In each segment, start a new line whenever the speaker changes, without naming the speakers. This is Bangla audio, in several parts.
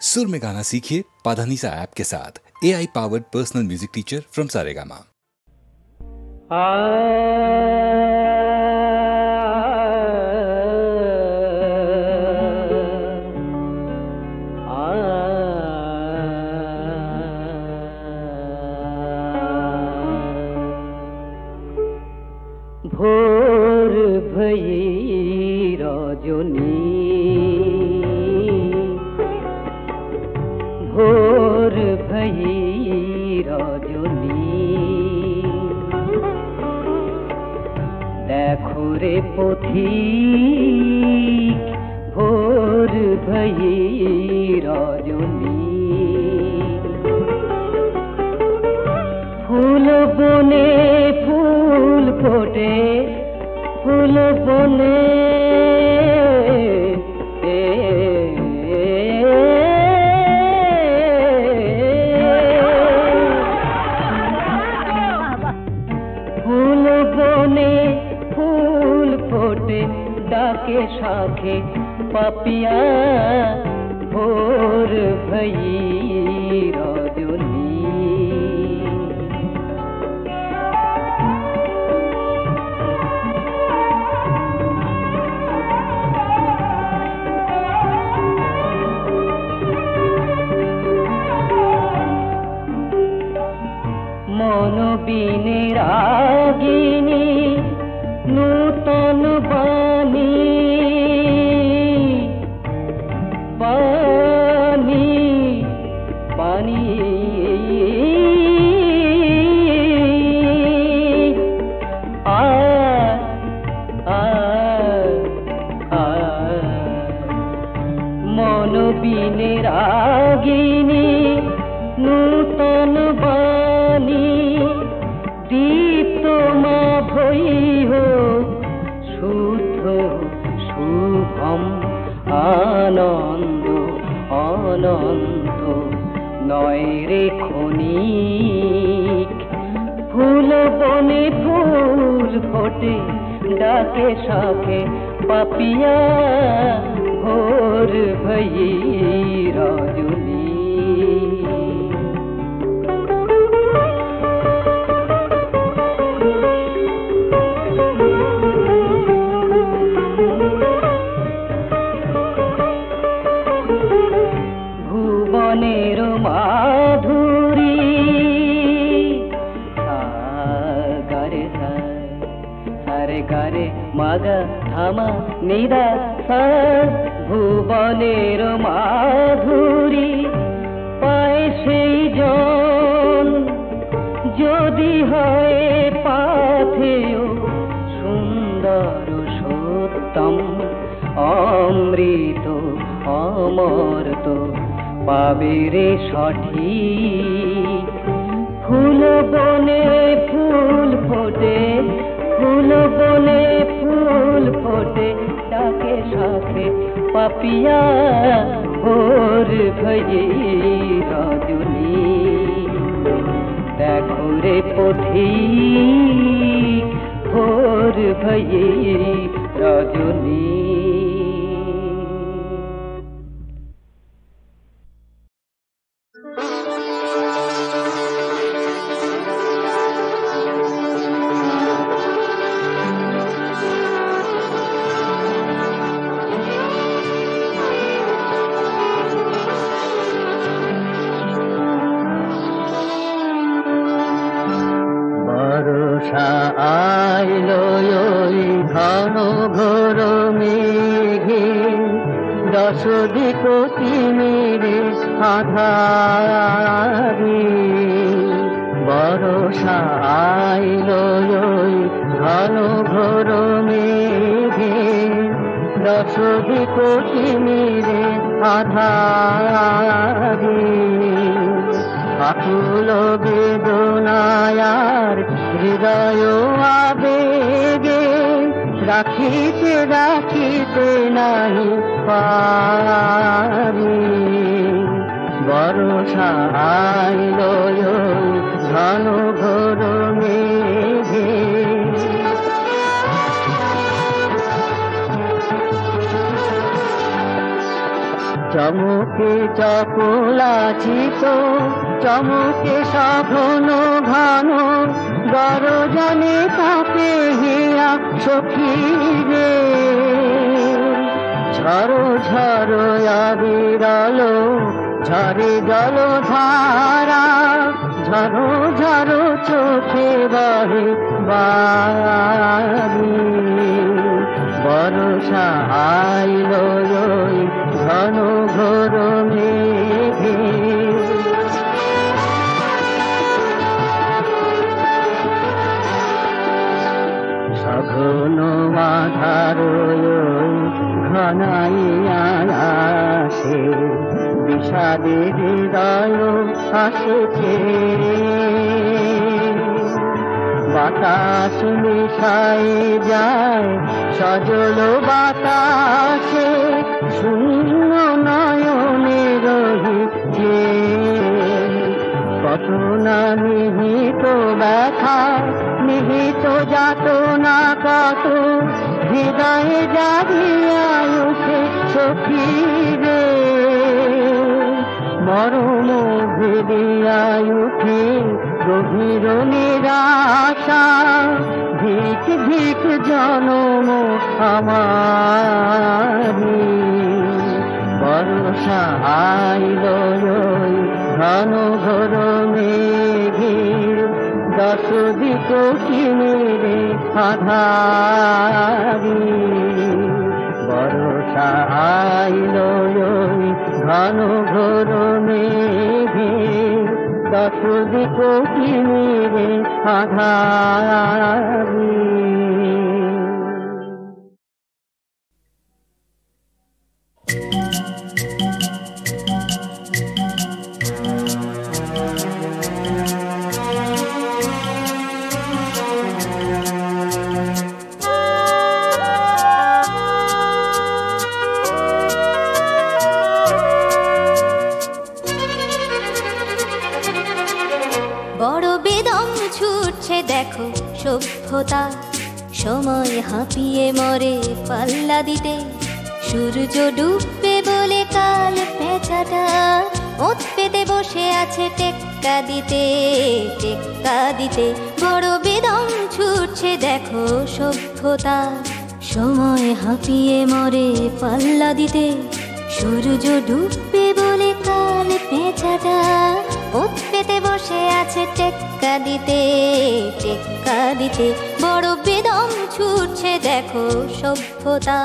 सुर में गाना सीखिए पाधानीसा ऐप के साथ। AI powered personal music teacher from Saregama.
भोर भई रजनी, भोर भई रजनी, देखो रे पथिक भोर भई रजनी, फूल बने फूल फोटे, फूल बने फूल बने फूल फोटे, डाके शाखे पापिया भोर भई रजनी। মনোবিনী রাগিনী নূতন বাণী, পানি পানি মনোবিনী রাগিনী নূতন বাণী, দীপ্ত মা ভই হো শুদ্ধ শুভম, আনন্দ অনন্ত নয় রে ক্ষণিক। ফুল বনে ফুল ফোটে, ডাকে শাখে পাপিয়া ভোর ভই রজনী। ভুবনের মাধুরী গারে সারে গারে মাগা ধামা নিদা সা, ভুবনের মাধুরী পায় সেই জন যদি হয় পাথেয় সুন্দর সত্যম, অমৃত অমর্ত পাবে রে সঠিক। ফুল বনে ফুল ফোটে, ফুল বনে ফুল ফোটে, ডাকে শাখে পাপিয়া ভোর ভই রজনী। দেখো রে পথিক ভোর ভই রজনী। আইলো ওই ঘন ঘোর মেঘে, দশ দিক তিমিরে আঁধারে। বর্ষা আইলো ওই ঘন ঘোর মেঘে, দশ দিক তিমিরে আঁধারে। আকুল বেদনায়ার হৃদয় আবেগে, রাখিতে রাখিতে নাই পারি। বর্ষা আইলো ঘন ঘোর মেঘে, চমকে চপলাচিত চমকে সঘন ঘন গরজনে কাঁপে হিয়া সখী রে। ঝড়ো ঝড়ো আবিরল ঝরে জলধারা ঝড়ো ঝড়ো চোখে বহে বাড়ি। বর্ষা আইল ঘন ঘোর মেঘে সঘন আধার ঘনাইয়া আসে বিষাদের হৃদয় আসেছে। বাতাস মিশায় যায় সজল বাতাসে শূন্য নয়নে রহিছে। কত না নিহিত ব্যথা নিহিত যাতনা কত হৃদয়ে জাগিয়া উঠে সখী রে। মরণ ভেদিয়া উঠে গভীর নিরাশা ভিক ভিক জনম আমারি। বর্ষা আইল ঘন ঘোর মেঘে দশ দিক কিনেরে আধারি। বর্ষা আইল ঘন ঘোর মেঘে দশ দিক কিনেরে আধারি।
দেখো সভ্যতা সময় হাঁপিয়ে মরে পাল্লা দিতে। সূর্য ডুববে বলে কাল পেঁচাটা ওত পেতে বসে আছে টেক্কা দিতে টেক্কা দিতে। বড় বেদম ছুটছে দেখো সভ্যতা সময় হাঁপিয়ে মরে পাল্লা দিতে। সূর্য ডুববে বলে কাল পেঁচাটা ওত পেতে বসে আছে টেক্কা দিতে টেক্কা দিতে। বড় বেদম ছুটছে দেখো সভ্যতা।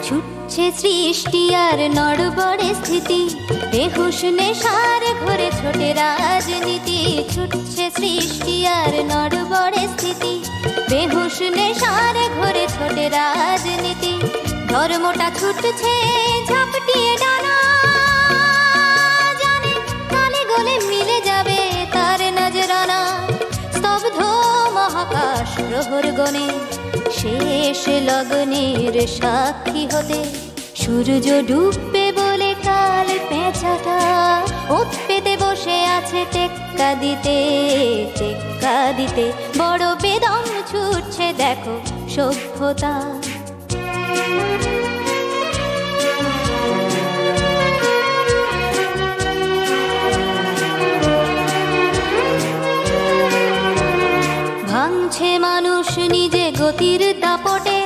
ছুটছে সৃষ্টি আর নড়বড়ে স্থিতি বেহুশ নেশার ঘরে ছোটে রাজনীতি। ছুটছে সৃষ্টি আর নড়বড়ে স্থিতি বেহুশ নেশার ঘরে ছোটে রাজনীতি। ধর্মটা ছুটছে ঝাপটিয়ে ডানা জানে কালে গলে মিলে যাবে তার নজরানা। স্তব্ধ মহাকাশ প্রহর গণে শেষ লগ্নের সাক্ষী হতে। সূর্য ডুববে বলে কাল পেঁচাটা ওত পেতে বসে আছে টেক্কা দিতে টেক্কা দিতে। বড় বেদম ছুটছে দেখো সভ্যতা। ভাঙছে মানুষ নিজে গতির দাপটে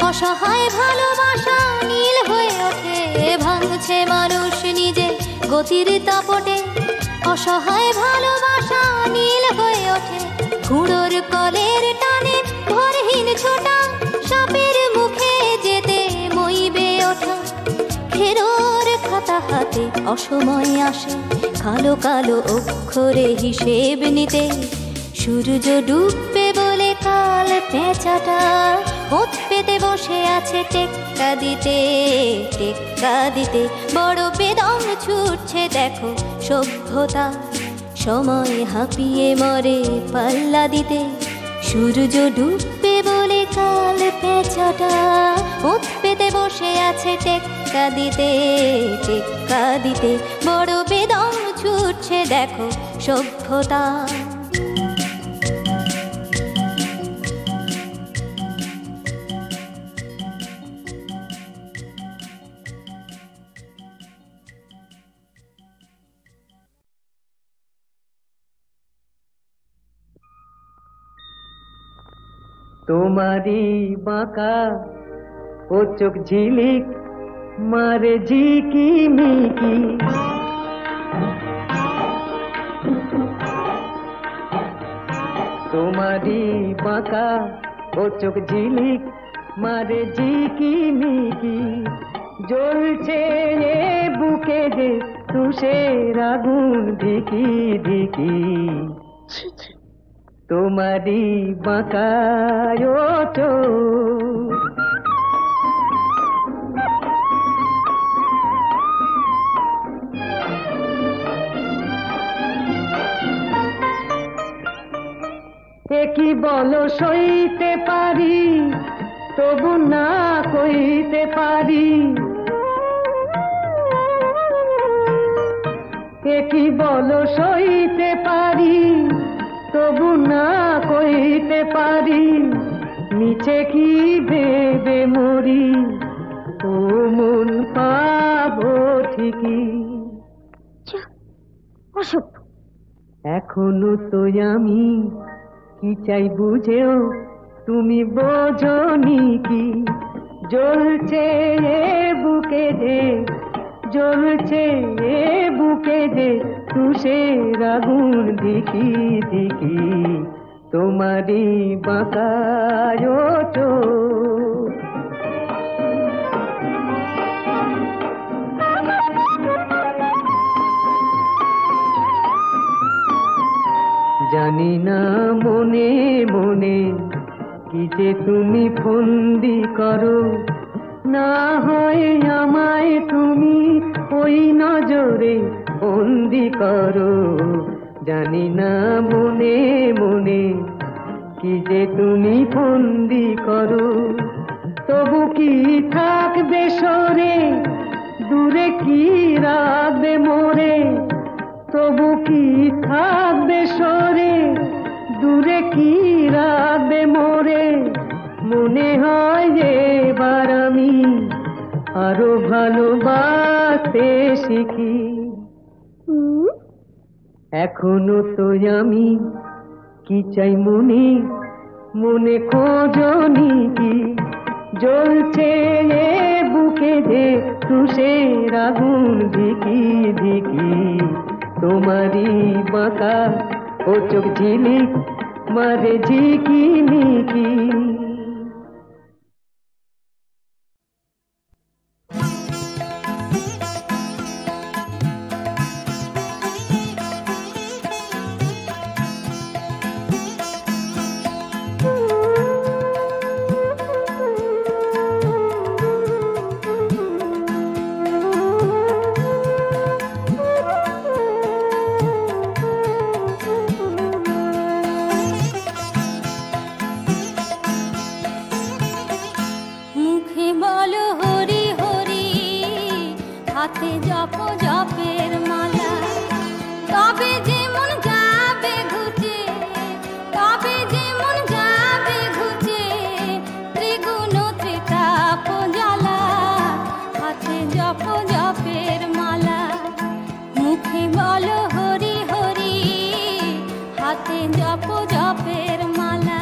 অসহায় ভালোবাসা নীল হয়ে ওঠে। ভাঙছে মানুষ নিজে গতির দাপটে অসহায় ভালোবাসা নীল হয়ে ওঠে। ঘুড়োর কলের টানে ভরহীন ছোটা সাপের মুখে যেতে মইবে ওঠা। খেরোর খাতা হাতে অসময় আসে কালো কালো অক্ষরে হিসেব নিতে। সূর্য ডুববে বলে কাল পেঁচাটা ওত পেতে বসে আছে টেক্কা দিতে টেক্কা দিতে। বড় বেদম ছুটছে দেখো সভ্যতা সময় হাঁপিয়ে মরে পাল্লা দিতে। সূর্য ডুববে বলে কাল পেঁচাটা ওত পেতে বসে আছে টেক্কা দিতে টেক্কা দিতে। বড় বেদম ছুটছে দেখো সভ্যতা।
তোমারি বাঁকা ও চোখ ঝিলিক মারে ঝিকি মিকি, তোমারি বাঁকা ও চোখ ঝিলিক মারে ঝিকি মিকি, জ্বলছে এ বুকে যে তুষের আগুন ধিকি ধিকি। তোমারি বাঁকা ও চোখ কি বলো সইতে পারি তবু না কইতে পারি, কি বলো সইতে পারি তবু না কইতে পারি, নিচে কি ভেবে মরি ও মন পাবো ঠিকই। এখনো তো আমি কি চাই বুঝেও তুমি বোঝনি কি, জ্বলছে এ বুকে যে জ্বলছে এ বুকে যে তুষের আগুন ধিকি ধিকি। তোমারি বাঁকা ও চোখ জানি না মনে মনে কি যে তুমি ফন্দি করো, না হয় আমায় তুমি ওই নজরে বন্দি করো। জানি না মনে মনে কি যে তুমি ফন্দি করো, তবু কি থাকবে সরে দূরে কি রাখবে মোরে, তবু কি থাকবে সরে দূরে কি রাখবে মোরে। মনে হয় এবার আমি আরো ভালোবাসতে শিখি, এখনো তো আমি কি চাই মনে মনে খোঁজনি কি, জ্বলছে এ বুকে যে তুষের আগুন ধিকি ধিকি। তোমারি বাঁকা ও চোখ ঝিলিক মারে ঝিকি মিকি।
হাতে জপ জপের মালা, তবে যে মন যাবে ঘুচে, তবে যে মন যাবে ঘুচে, ত্রিগুণ ত্রিতাপ জ্বালা। হাতে জপ জপের মালা, মুখে বলো হরি হরি, হাতে জপ জপের মালা।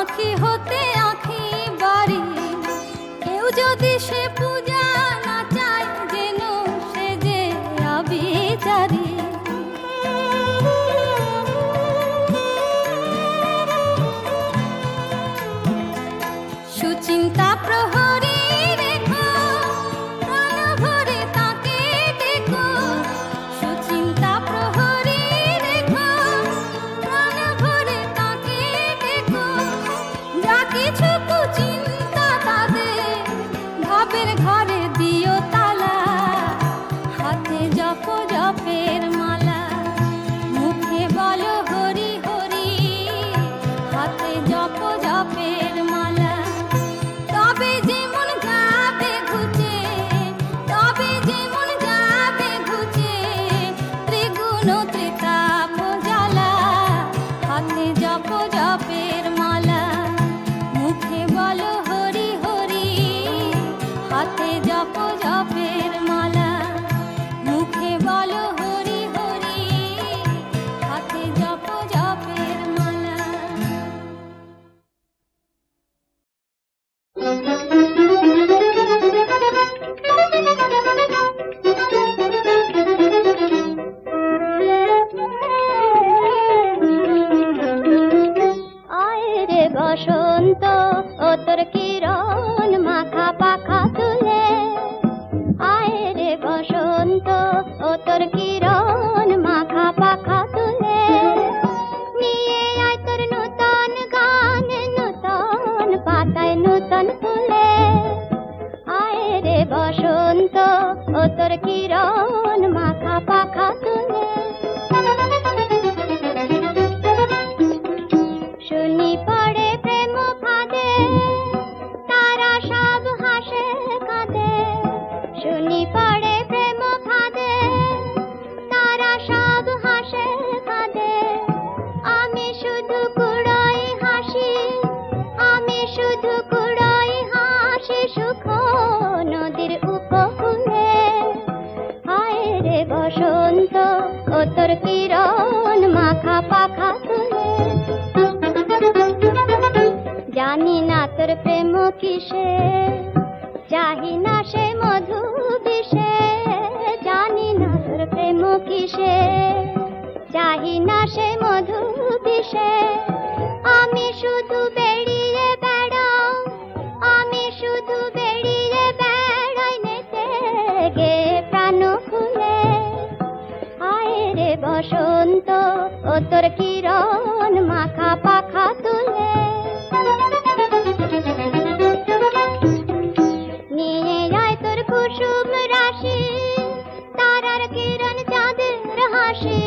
আঁখি হতে আঁখি বাড়ি, কেউ যদি সে পূজা না চায় যেন সে যে আবিচারি। সুচিন্তা প্রহরী রেখো, প্রাণ ভরে তাকে দেখো। সুচিন্তা প্রহরী রেখো, প্রাণ ভরে তাকে দেখো। যা কিছু কুচিন্তা তাদের ভাবের ঘরে দিও তালা। হাতে জপ জপের মালা, মুখে বলো হরি হরি। হাতে জপ জপের মালা, তবে যেমন যাবে ঘুচে, তবে যেমন যাবে ঘুচে ত্রিগুণ ত্রিতাপ জ্বালা। হাতে জপ জপের মালা, মুখে বলো হরি হরি। হাতে জপ জপের মালা, মুখে বলো হরি হরি। হাতে জপ জপের মালা।
আয় রে বসন্ত, ও তোর কিরণ মাখা পাখা তুলে। আয় রে বসন্ত, ও তোর কিরণ মাখা পাখা তুলে। নিয়ে আয় তোর নূতন গান, নূতন পাতায় নূতন ফুলে। আয় রে বসন্ত, ও তোর কিরণ মাখা পাখা তুলে। শুনি পড়ে প্রেম ফাঁদে, তারা সব হাসে কাঁদে। শুনি পড়ে প্রেম ফাঁদে, তারা সব হাসে কাঁদে। আমি শুধু কুড়াই হাসি, আমি শুধু কুড়াই হাসি সুখ নদীর উপকূলে। আয় রে বসন্ত, ও তোর কিরণ মাখা পাখা তুলে। জানি না তোর প্রেম কিসে, চাহি না সে মধু বিষে। জানি না তোর প্রেম কিসে, চাহি না সে মধু বিষে। আমি শুধু বেরিয়ে বেড়াও, আমি শুধু বেরিয়ে বেড়াই নেচে গে প্রাণ খুলে। আয় রে বসন্ত, ও তোর কিরণ মাখা পাখা তুলে। নিয়ে আয় তোর কুসুম রাশি, তারার কিরণ চাঁদের হাসি।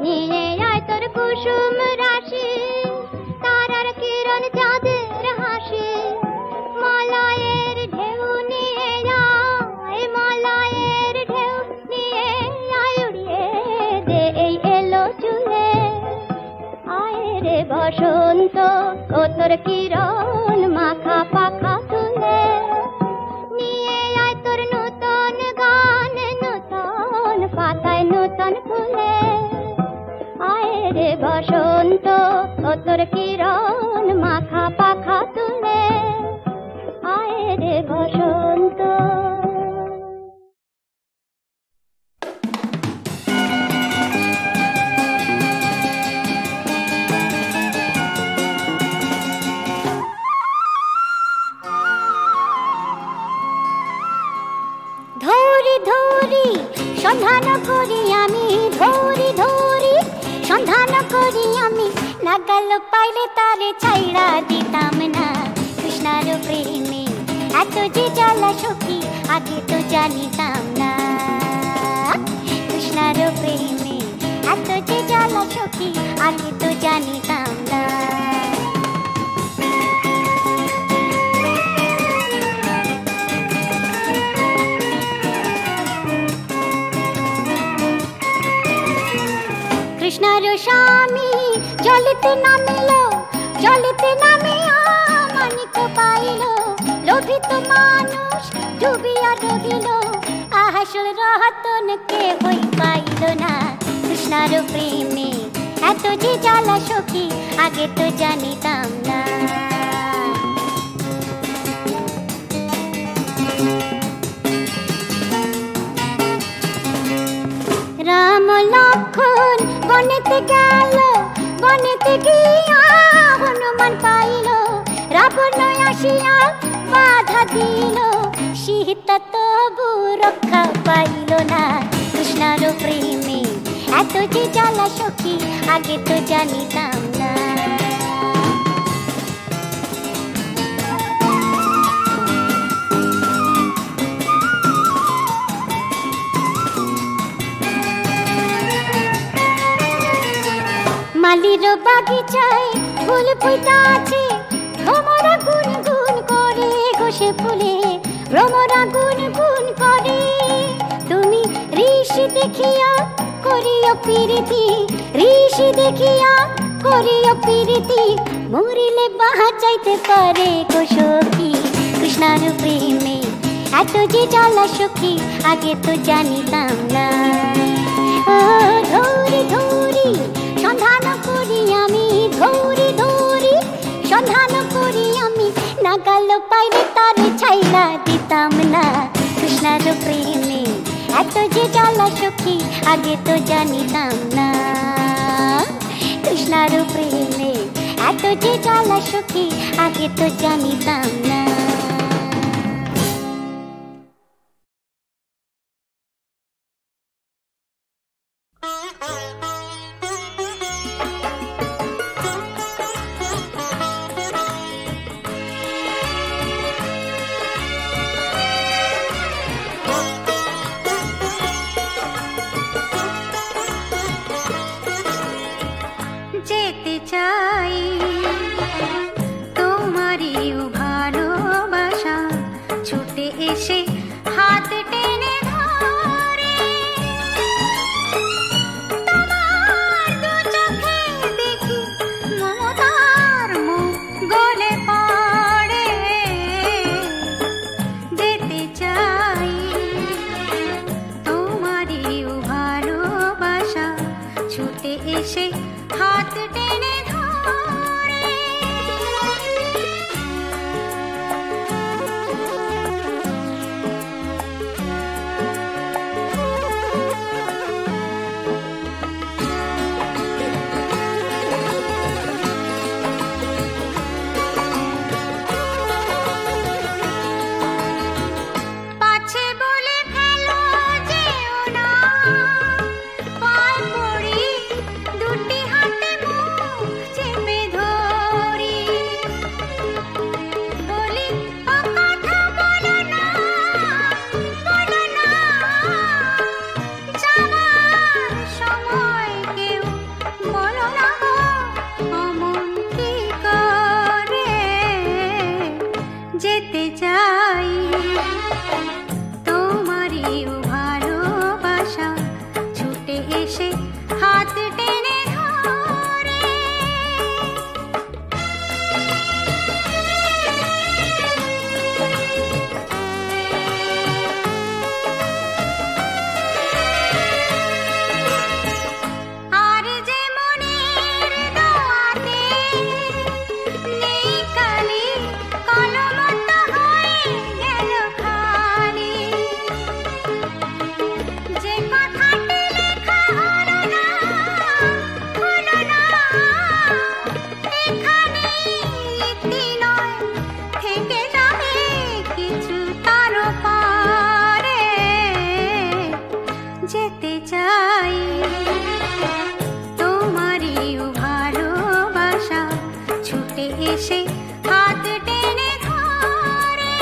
নিয়ে আয় তোর কুসুম রাশি, তারার কিরণ চাঁদের হাসি। মলয়ের ঢেউ নিয়ে আয়, মলয়ের ঢেউ নিয়ে আয় উড়িয়ে দে এই এলো চুলে। আয় রে বসন্ত, ও তোর কিরণ মাখা পাখা তুলে। নিয়ে আয় তোর নূতন গান, নূতন পাতায় নূতন ফুলে। আয় রে বসন্ত, ও তোর কিরণ মাখা পাখা তুলে। আয় রে বসন্ত। ধরি ধরি সন্ধান করি আমি, ধরি ধরি সন্ধান করি আমি। নাগাল পাইলে তারে ছাইড়া দিতাম না। কৃষ্ণার প্রেমে এত যে জ্বালা সখী, আগে তো জানিতাম না। কৃষ্ণার প্রেমে এত যে জ্বালা সখী, আগে তো জানিতাম না। কৃষ্ণার স্বামী জলেতে নামিল, জলেতে নামিয়া মানিক পাইল। লোভিত মানুষ ডুবিয়া রহিল, আহাসুর রতন কে হই পাইল না। কৃষ্ণার প্রেমে এত যে জ্বালা সখী, আগে তো জানিতাম না। বনেতে গেল বনেতে গিয়া হনুমান পাইল রাবণ আসিয়া বাধা দিল সীতা তবু রক্ষা পাইল না কৃষ্ণার প্রেমে এত যে জ্বালা সখী আগে তো জানিতাম না মালির বাগিচায় ফুল ফুইতা আছে ভ্রমরা গুনগুন করে ঘষে ফুলে ভ্রমরা গুনগুন করে তুমি ঋষি দেখিয়া করিও প্রীতি ঋষি দেখিয়া করিও প্রীতি মরিলে বাঁচাইতে পারে গো সখী কৃষ্ণার প্রেমে এত যে জ্বালা সখী আগে তো জানিতাম না ও ধরি ধরি সন্ধান করি আমি ধরি ধরি সন্ধান করি আমি নাগাল পাইলে তার ছাইলা দিতাম না কৃষ্ণার প্রেমে এত যে জ্বালা সখী আগে তো জানিতাম না কৃষ্ণার প্রেমে এত যে জ্বালা সখী আগে তো জানিতাম না
যেতে চাই তোমারই ভালোবাসা ছুটে এসে হাত টেনে ধরে তোমার দু চোখে দেখি মমতার মুখ গলে পড়ে যেতে চাই তোমারই ভালোবাসা ছুটে এসে হাত টেনে ধরে পাছে বলে ফেলো যেও না পায় পড়ি দুটি হাতে মুখ চেপে ধরি বলি ও কথা বলো না যাবার সময় কেউ বলো না গো অমন কি করে যেতে চাই তোমারই ভালোবাসা ছুটে এসে হাত টেনে ধরে আর যে মনের দোয়াতে নেই কালি কলম তো হয়ে গেল খালি যে কথাটি লেখা হলো না এখানেই ইতি নয় থেকে যাবে কিছু তার পারে যেতে চাই তোমারই ভালোবাসা ছুটে এসে হাত টেনে ধরে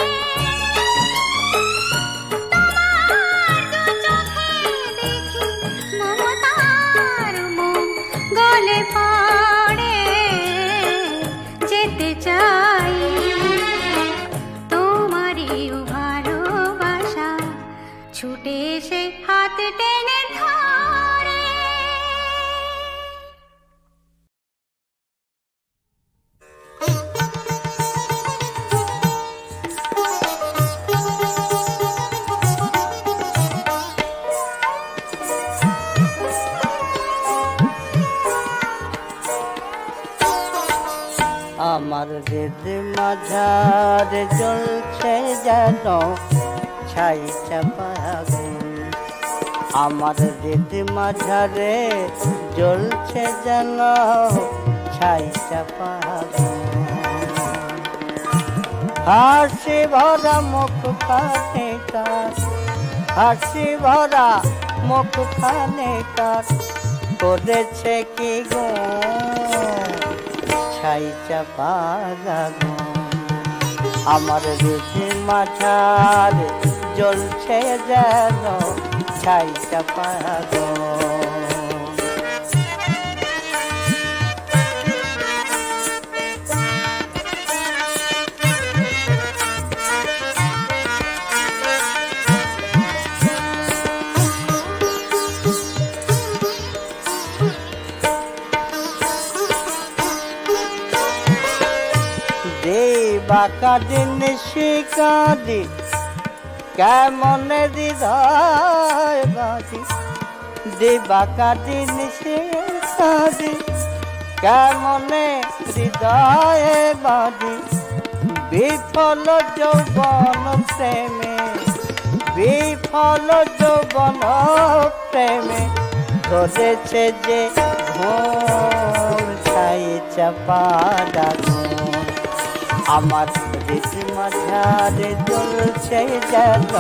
তোমার দু চোখে দেখি মমতার মুখ গলে পড়ে যেতে চাই তোমারই ভালোবাসা ছুটে এসে হাত টেনে ধরে
আমার হৃদ মাঝারে জ্বলছে যেন ছাই চাপা আগুন। আমার হৃদ মাঝারে জ্বলছে যেন ছাই চাপা হাসি ভরা মুখ খানে তার হাসি ভরা মুখ খানে তার করেছে কি গো ছাই চাপা লাগুন আমার হৃদয় মাঝার জ্বলছে যেন ছাই চাপা বাঁকা দিন শিকারি কেমন হৃদয় বাঁধি দে বাঁকা দিন শিকারি কেমন হৃদয় বাঁধি বিফল যৌবন প্রেমে বিফল যৌবন প্রেমে ধরেছে যে ঘোর ছাই চাপা ডাকুন আমার হৃদয় মাঝারে জ্বলছে যেন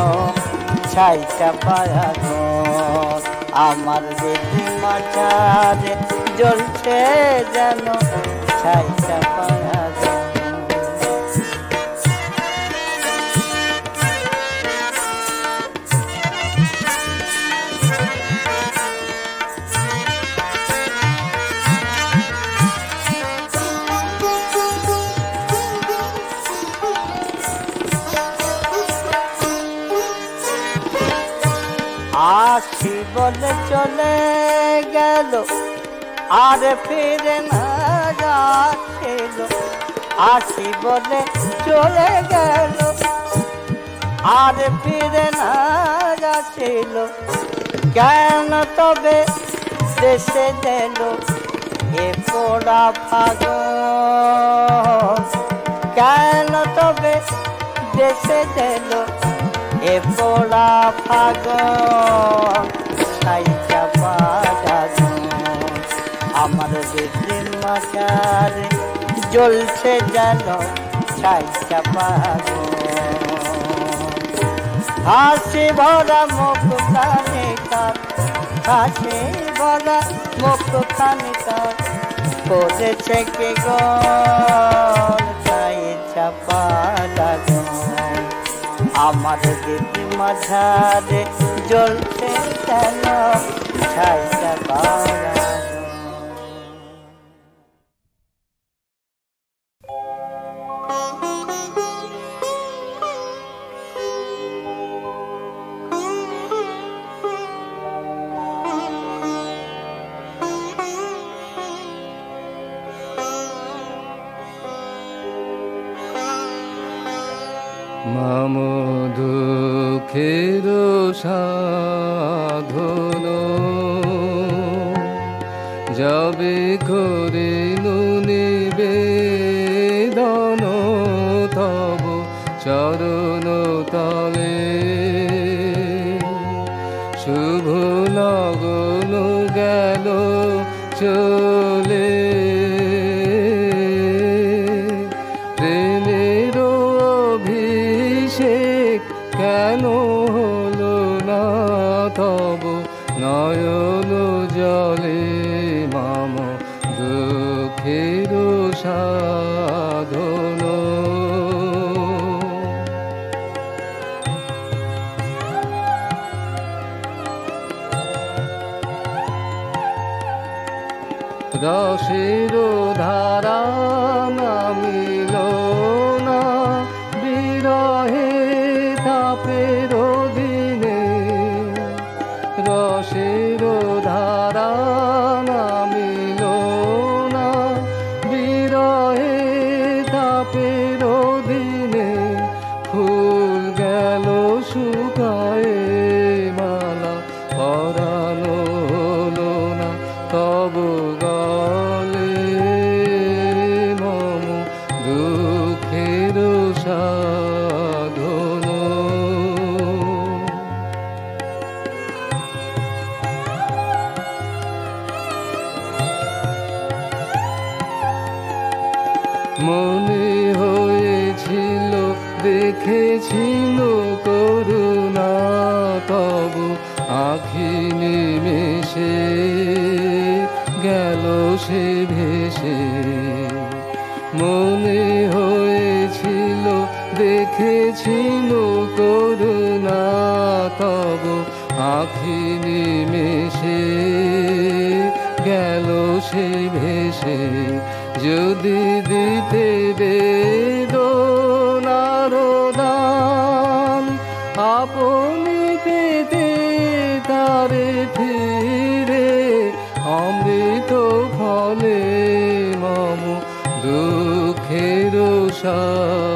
ছাই চাপা আগুন আমার হৃদয় মাঝারে জ্বলছে যেন ছাই চাপা আগুন আসি বলে চলে গেল আর ফিরে না যাচ্ছিল আসি বলে চলে গেল আর ফিরে না যাচ্ছিল কেন তবে দেশে দিল এ পোড়া ফাগুন কেন তবে দেশে দিল এ পোড়া ফাগুন ছাই চাপা ডাকুন আমার হৃদয় মাঝারে জ্বলছে যেন ছাই চাপা হাসি ভরা মুখ খানে তার হাসি ভরা মুখ খানে তার করেছে কে গো ছাই চাপা ডাকুন আমার হৃদয় মাঝারে জ্বলছে যেন ছাই চাপা
মম দুঃখের সাধন যাবে করিল নিবেদন তব চরণ তলে শুভ লগন গেল চলে কেন হলো না তব নয়ন জলে মম দুঃখের সাধন রসের ধারা নামিল না বিরহে তাপের দিনে রসের ধারা নামিল না বিরহে তাপের দিনে ফুল গেল শুকায়ে মালা পরানো হলো না তব গলে মম দুঃখের সাধন হয়েছিল দেখেছিল করুণা তব আখি নিমেষে গেল সে ভেসে। মনে হয়েছিল দেখেছিল করুণা তব আখি নিমেষে গেল সে ভেসে। যদি দিতে বেদনার দান আপনি পেতে তারে ফিরে অমৃত ফলে মম দুঃখের সার